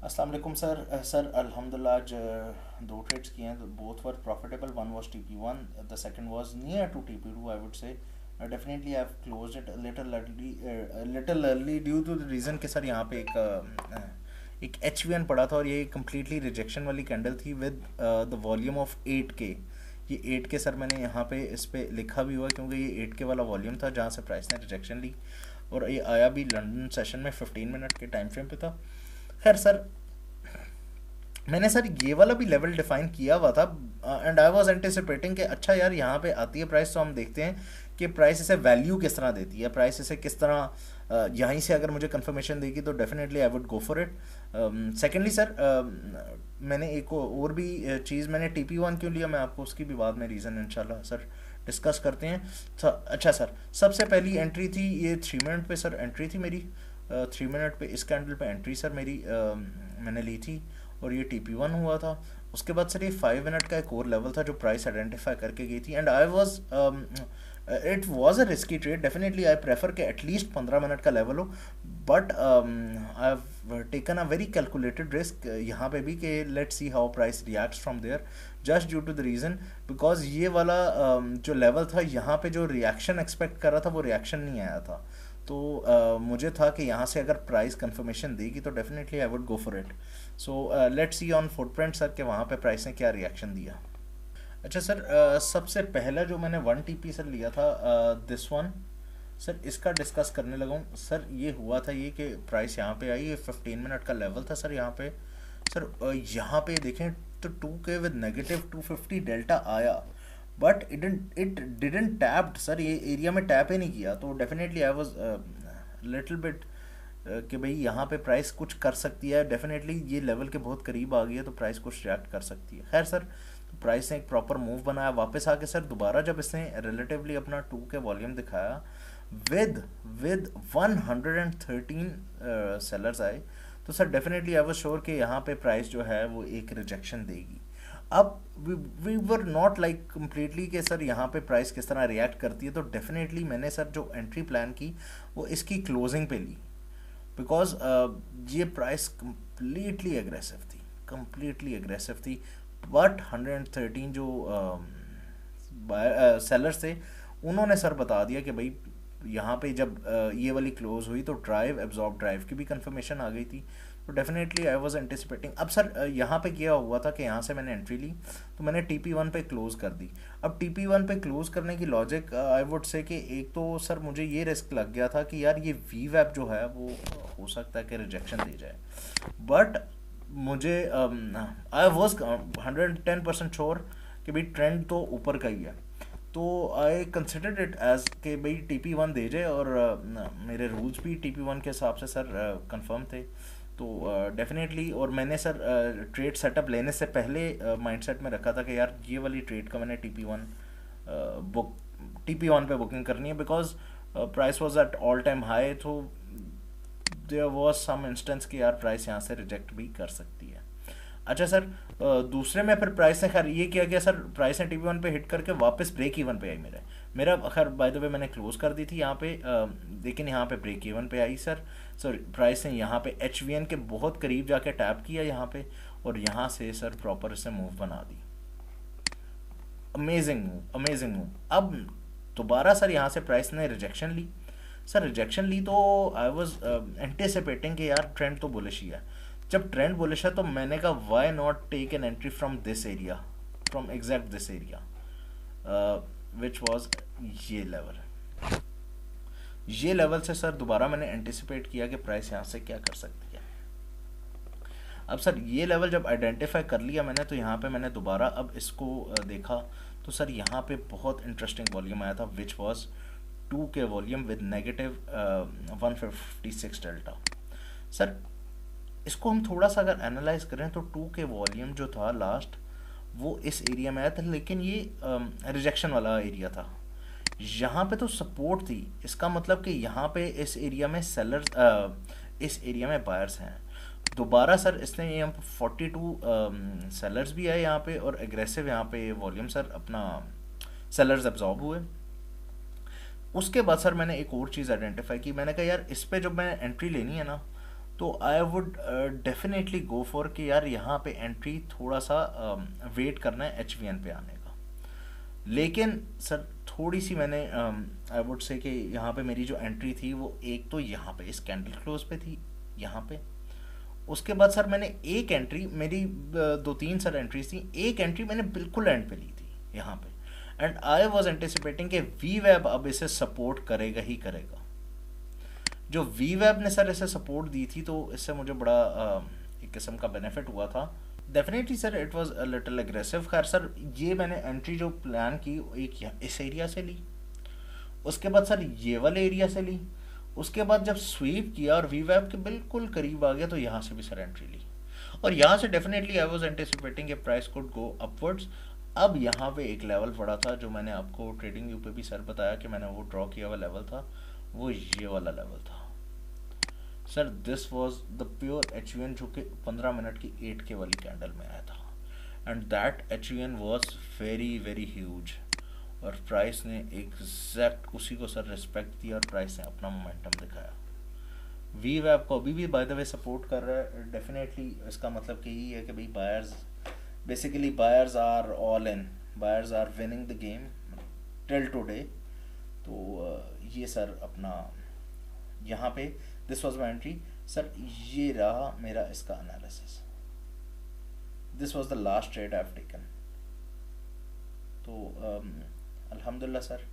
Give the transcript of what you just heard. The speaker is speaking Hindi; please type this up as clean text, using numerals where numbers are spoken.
अस्सलाम वालेकुम सर। सर अल्हम्दुलिल्लाह आज दो ट्रेड्स किए हैं, both were profitable. One was TP1, the second was near to TP2 I would say. Definitely I have closed it little early due to the reason कि सर यहाँ पे एक HVN पड़ा था और ये कम्प्लीटली रिजेक्शन वाली कैंडल थी with the volume of 8K। ये 8K सर मैंने यहाँ पे इस पे लिखा भी हुआ क्योंकि ये 8K वाला वॉल्यूम था जहाँ से प्राइस ने रिजेक्शन ली, और ये आया भी लंदन सेशन में 15 मिनट के टाइम फ्रेम पे था। खैर सर, मैंने सर ये वाला भी लेवल डिफाइन किया हुआ था एंड आई वाज एंटिसिपेटिंग कि अच्छा यार यहाँ पे आती है प्राइस तो हम देखते हैं कि प्राइस इसे वैल्यू किस तरह देती है, प्राइस इसे किस तरह यहीं से अगर मुझे कंफर्मेशन देगी तो definitely I would go for it. Secondly sir, मैंने एक और भी चीज़, मैंने TP1 क्यों लिया मैं आपको उसकी भी बाद में रीज़न इंशाल्लाह सर डिस्कस करते हैं। अच्छा सर, सबसे पहली एंट्री थी ये 3 मिनट पे सर, एंट्री थी मेरी 3 मिनट पे इस कैंडल पे एंट्री सर मेरी मैंने ली थी और ये TP1 हुआ था। उसके बाद सर ये 5 मिनट का एक और लेवल था जो प्राइस आइडेंटिफाई करके गई थी and I was it was a risky trade. Definitely I prefer कि एटलीस्ट 15 मिनट का लेवल हो, but I have taken a very calculated risk यहाँ पे भी कि let's see how price reacts from there, just due to the reason because ये वाला जो लेवल था यहाँ पे जो रिएक्शन एक्सपेक्ट कर रहा था वो रिएक्शन नहीं आया था। तो मुझे था कि यहाँ से अगर प्राइस कंफर्मेशन देगी तो definitely I would go for it. So let's see on footprint sir कि वहाँ पे प्राइस ने क्या रिएक्शन दिया। अच्छा सर, सबसे पहला जो मैंने 1 TP सर लिया था, दिस वन सर, इसका डिस्कस करने लगा हूँ सर। ये हुआ था ये कि प्राइस यहाँ पे आई, ये 15 मिनट का लेवल था सर यहाँ पे। सर यहाँ पे देखें तो 2K विद -250 डेल्टा आया, but it didn't tapped sir, ये एरिया में टैप ही नहीं किया। तो definitely I was little bit कि भाई यहाँ पे प्राइस कुछ कर सकती है, डेफिनेटली ये लेवल के बहुत करीब आ गई है तो प्राइस कुछ रिएक्ट कर सकती है। खैर सर, तो प्राइस ने एक प्रॉपर मूव बनाया वापस आके सर, दोबारा जब इसने रिलेटिवली अपना 2K वॉल्यूम दिखाया विद विद 113 सेलर्स आए, तो sir definitely I was sure कि यहाँ पे प्राइस जो है वो एक रिजेक्शन देगी। अब we were not like completely कि सर यहाँ पे प्राइस किस तरह रिएक्ट करती है, तो डेफिनेटली मैंने सर जो एंट्री प्लान की वो इसकी क्लोजिंग पे ली, बिकॉज ये प्राइस कम्प्लीटली एग्रेसिव थी। बट 113 जो सेलर्स थे उन्होंने सर बता दिया कि भाई यहाँ पे जब ये वाली क्लोज हुई तो ड्राइव एब्जॉर्ब ड्राइव की भी कंफर्मेशन आ गई थी। तो डेफिनेटली आई वाज एंटिसिपेटिंग। अब सर यहाँ पे क्या हुआ था कि यहाँ से मैंने एंट्री ली तो मैंने TP1 पे क्लोज कर दी। अब TP1 पे क्लोज करने की लॉजिक आई वुड से कि एक तो सर मुझे ये रिस्क लग गया था कि यार ये VWAP जो है वो हो सकता है कि रिजेक्शन दे जाए, बट मुझे आई वॉज 110% श्योर कि भाई ट्रेंड तो ऊपर का ही है। तो आई कंसिडर्ड इट एज कि भाई TP1 दे जाए, और मेरे रूल्स भी TP1 के हिसाब से सर कंफर्म थे। तो डेफिनेटली, और मैंने सर ट्रेड सेटअप लेने से पहले माइंडसेट में रखा था कि यार ये वाली ट्रेड का मैंने बुक TP1 पे बुकिंग करनी है, because price was at all time high. तो देयर वॉज सम इंस्टेंस कि यार प्राइस यहाँ से रिजेक्ट भी कर सकती है। अच्छा सर, दूसरे में फिर प्राइस ने खैर ये किया गया सर, प्राइस ने TP1 पे हिट करके वापस ब्रेक इवन पे आई मेरा मेरा खैर बाय द वे मैंने क्लोज कर दी थी यहाँ पे, लेकिन यहाँ पे ब्रेक इवन पे आई सर। सर प्राइस ने यहाँ पे HVN के बहुत करीब जाके टैप किया यहाँ पे, और यहाँ से सर प्रॉपर से मूव बना दी। Amazing move, amazing move. अब दोबारा सर यहाँ से प्राइस ने रिजेक्शन ली। सर रिजेक्शन ली तो आई वॉज एंटिसिपेटिंग कि यार ट्रेंड तो बुलिश ही है। जब ट्रेंड बुलिश है तो मैंने कहा why not take an entry from this area, from exact this area which was ये लेवल। ये लेवल से सर दोबारा मैंने एंटिसिपेट किया कि प्राइस यहाँ से क्या कर सकती है। अब सर ये लेवल जब आइडेंटिफाई कर लिया मैंने, तो यहाँ पे मैंने दोबारा अब इसको देखा तो सर यहाँ पे बहुत इंटरेस्टिंग वॉल्यूम आया था which was 2K volume with -156 delta. Sir इसको हम थोड़ा सा अगर एनालाइज करें तो 2K वॉल्यूम जो था लास्ट वो इस एरिया में आया था, लेकिन ये रिजेक्शन वाला एरिया था। यहाँ पे तो सपोर्ट थी, इसका मतलब कि यहाँ पे इस एरिया में सेलर्स, इस एरिया में बायर्स हैं। दोबारा सर इसने यहाँ पे 42 सेलर्स भी आए यहाँ पे, और एग्रेसिव यहाँ पे वॉल्यूम सर अपना सेलर्स एब्जॉर्ब हुए। उसके बाद सर मैंने एक और चीज़ आइडेंटिफाई की, मैंने कहा यार इस पे जब मैं एंट्री लेनी है ना तो I would definitely go for कि यार यहाँ पे एंट्री थोड़ा सा वेट करना है HVN पे आने का। लेकिन सर थोड़ी सी मैंने आई वुड से कि यहाँ पे मेरी जो एंट्री थी वो एक तो यहाँ पे इस कैंडल क्लोज पे थी यहाँ पे। उसके बाद सर मैंने एक एंट्री मेरी दो तीन सर एंट्रीज थी, एक एंट्री मैंने बिल्कुल एंड पे ली थी यहाँ पे। एंड आई वॉज एंटिसिपेटिंग कि वी वेब अब इसे सपोर्ट करेगा ही करेगा। जो वी वेब ने सर इसे सपोर्ट दी थी तो इससे मुझे बड़ा एक किस्म का बेनिफिट हुआ था। Definitely sir it was a little aggressive. खैर सर ये मैंने एंट्री जो प्लान की एक इस एरिया से ली, उसके बाद सर ये वाले एरिया से ली, उसके बाद जब स्वीप किया और वी वेब के बिल्कुल करीब आ गया तो यहाँ से भी सर एंट्री ली। और यहाँ से डेफिनेटली आई वाज एंटिसिपेटिंग कि प्राइस कुड गो अपवर्ड्स। अब यहाँ पे एक लेवल पड़ा था जो मैंने आपको ट्रेडिंग व्यू पे भी सर बताया कि मैंने वो ड्रॉ किया हुआ लेवल था, वो ये वाला लेवल था sir. This was the pure HUN जो कि 15 मिनट की 8K वाली कैंडल में आया था। And that HUN was very very huge. और प्राइस ने एग्जैक्ट उसी को सर रिस्पेक्ट दिया और प्राइस ने अपना मोमेंटम दिखाया। वी वेब को अभी भी बाय द वे सपोर्ट कर रहा है डेफिनेटली। इसका मतलब कि यही है कि भाई buyers basically buyers are all in, buyers are winning the game till today. तो ये सर अपना यहाँ पे this was my entry sir. ये रहा मेरा इसका analysis. This was the last trade I have taken. तो अल्हम्दुलिल्लाह सर